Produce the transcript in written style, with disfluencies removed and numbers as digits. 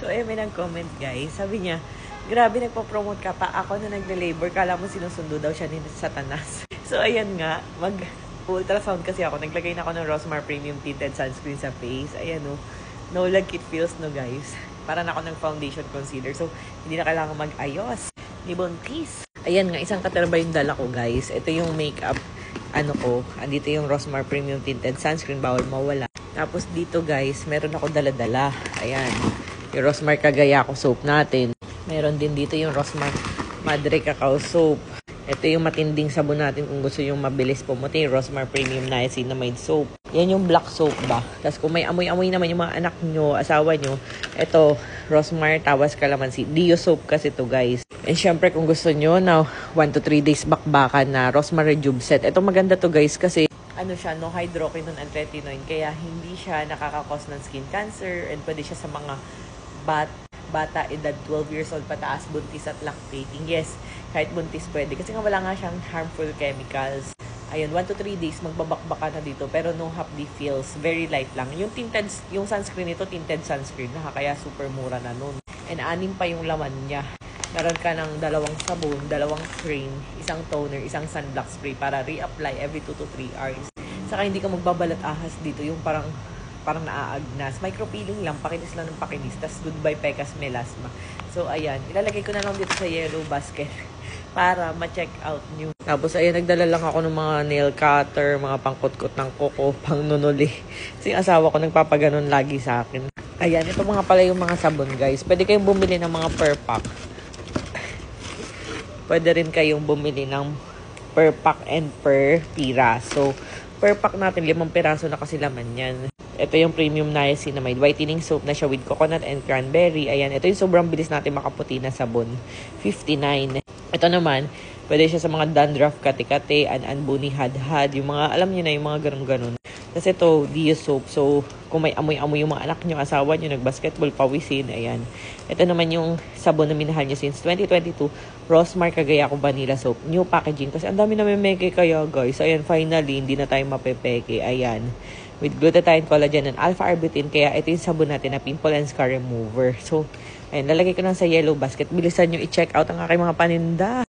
So, may nag-comment guys. Sabi niya, grabe nagpo-promote ka pa. Ako na nagle-labor. Kala mo sinusundo daw siya ni Satanas. So, ayan nga. Ultrasound kasi ako. Naglagay na ako ng Rosmar Premium Tinted Sunscreen sa face. Ayan o. No lag it feels no guys. Para na ako ng foundation concealer. So, hindi na kailangan mag-ayos. Ni Bontis. Ayan nga. Isang katerba yung dala ko guys. Ito yung makeup. Andito yung Rosmar Premium Tinted Sunscreen. Bawal mawala. Tapos dito guys, meron ako dala-dala. Ayan. Yung Rosmar Cagayaco soap natin. Meron din dito yung Rosmar Madre Cacao soap. Ito yung matinding sabon natin kung gusto yung mabilis pumuti. Rosmar Premium Niacinamide soap. Yan yung black soap ba? Tapos kung may amoy-amoy naman yung mga anak nyo, asawa nyo, ito, Rosmar Tawas Calamansi. Dio soap kasi to guys. And syempre kung gusto nyo na 1 to 3 days bakbakan na Rosmar Rejuve Set. Ito maganda to guys kasi siya, no hydroquinone and retinoid. Kaya hindi siya nakakakos ng skin cancer and pwede siya sa mga bata edad 12 years old pataas, buntis at lactating. Yes, kahit buntis pwede. Kasi nga wala nga siyang harmful chemicals. Ayun, 1 to 3 days magbabakbaka na dito. Pero no hapdi feels. Very light lang. Yung sunscreen nito, tinted sunscreen na. Kaya super mura na nun. And 6 pa yung laman niya. Meron ka ng 2 sabon, 2 cream, 1 toner, 1 sunblock spray para reapply every 2 to 3 hours. Saka hindi ka magbabalat ahas dito. Yung parang naaagnas. Micropeeling lang, pakinis lang ng pakinis. Tas goodbye pekas melasma. So, ayan. Ilalagay ko na lang dito sa yellow basket para ma-check out nyo. Tapos, ayan, nagdala lang ako ng mga nail cutter, mga pangkutkot ng kuko, pang nunuli. Kasi yung asawa ko nagpapaganon lagi sa akin. Ayan, ito mga pala yung mga sabon, guys. Pwede kayong bumili ng mga per pack. Pwede rin kayong bumili ng per pack and per piraso. Per pack natin, 5 piraso na kasi laman yan. Ito yung premium niacinamide whitening soap na siya with coconut and cranberry. Ayan, ito yung sobrang bilis natin makaputi na sabon. 59. Ito naman, pwede siya sa mga dandruff, kati-kati, anbuni, hadhad. Yung mga, alam niyo na, yung mga ganun-ganun. Kasi ito, Dio soap. So, kung may amoy-amoy yung mga anak nyo, asawa nyo, nag-basketball, pawisin, ayan. Ito naman yung sabon na minahal nyo since 2022, Rosmar Cagayaco Vanilla Soap. New packaging. Kasi ang dami na may meke kaya, guys. Ayan, finally, hindi na tayo mapepeke. Ayan. With glutathione, collagen, and alpha-arbutin. Kaya ito yung sabon natin na pimple and scar remover. So, ayan, lalagay ko na sa yellow basket. Bilisan nyo i-check out ang aking mga paninda.